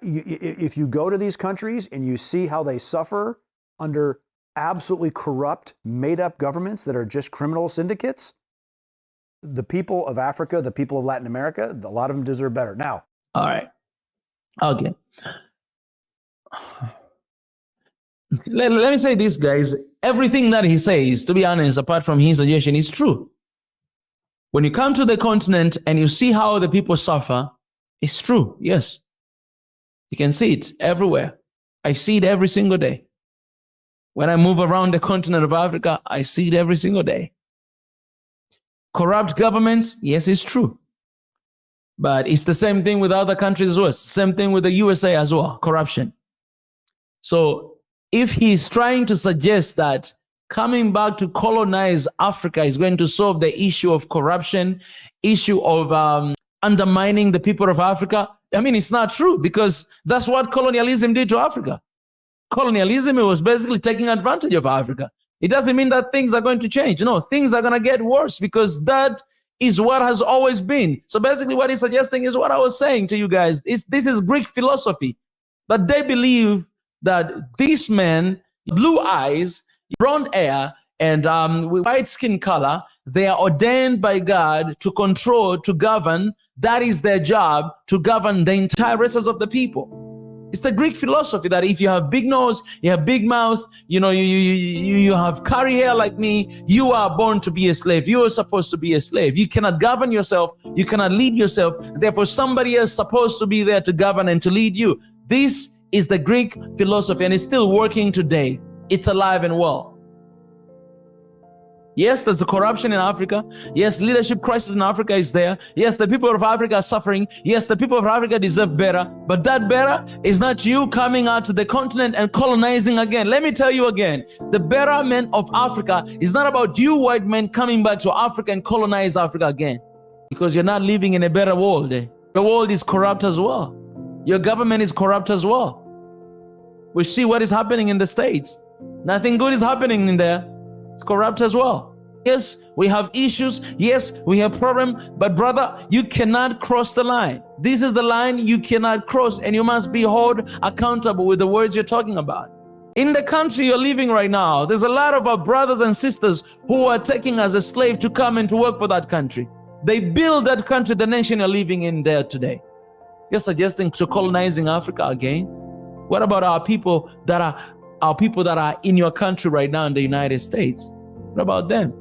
if you go to these countries and you see how they suffer under absolutely corrupt, made-up governments that are just criminal syndicates, the people of Africa, the people of Latin America, a lot of them deserve better. Now. All right. Okay. Let me say this, guys. Everything that he says, to be honest, apart from his suggestion, is true. When you come to the continent and you see how the people suffer, it's true. Yes. You can see it everywhere. I see it every single day. When I move around the continent of Africa, I see it every single day. Corrupt governments, yes, it's true. But it's the same thing with other countries as well. Same thing with the USA as well, corruption. So if he's trying to suggest that coming back to colonize Africa is going to solve the issue of corruption, issue of undermining the people of Africa, I mean, it's not true, because that's what colonialism did to Africa. Colonialism, it was basically taking advantage of Africa. It doesn't mean that things are going to change. No, things are going to get worse, because that is what has always been. So basically what he's suggesting is what I was saying to you guys. This is Greek philosophy, that they believe that these men, blue eyes, blonde hair, and with white skin color, they are ordained by God to control, to govern. That is their job, to govern the entire races of the people. It's the Greek philosophy that if you have big nose, you have big mouth, you know, you have curly hair like me, you are born to be a slave. You are supposed to be a slave. You cannot govern yourself. You cannot lead yourself. Therefore, somebody else is supposed to be there to govern and to lead you. This is the Greek philosophy, and it's still working today. It's alive and well. Yes, there's a corruption in Africa. Yes, leadership crisis in Africa is there. Yes, the people of Africa are suffering. Yes, the people of Africa deserve better. But that better is not you coming out to the continent and colonizing again. Let me tell you again, the betterment of Africa is not about you white men coming back to Africa and colonize Africa again. Because you're not living in a better world. The world is corrupt as well. Your government is corrupt as well. We see what is happening in the States. Nothing good is happening in there. It's corrupt as well. Yes, we have issues. Yes, we have problems. But brother, you cannot cross the line. This is the line you cannot cross, and you must be held accountable with the words you're talking about. In the country you're living right now, there's a lot of our brothers and sisters who are taking as a slave to come and to work for that country. They build that country, the nation you're living in there today. You're suggesting to colonizing Africa again? What about our people that are in your country right now in the United States? What about them?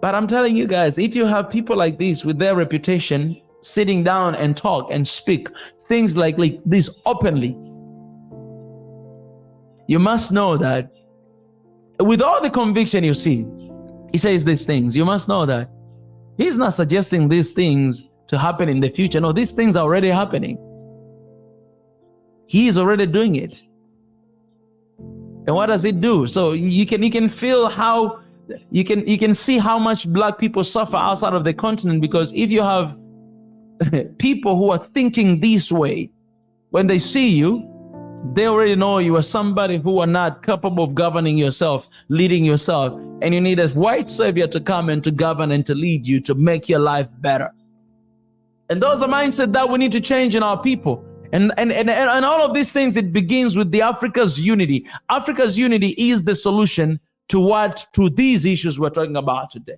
But I'm telling you guys, if you have people like this with their reputation sitting down and talk and speak things like this openly, you must know that with all the conviction you see, he says these things, you must know that he's not suggesting these things to happen in the future. No, these things are already happening. He is already doing it. And what does it do? So you can feel how you can see how much black people suffer outside of the continent, because if you have people who are thinking this way, when they see you, they already know you are somebody who are not capable of governing yourself, leading yourself, and you need a white savior to come and to govern and to lead you, to make your life better. And those are mindsets that we need to change in our people. And all of these things, it begins with the Africa's unity. Africa's unity is the solution to these issues we're talking about today.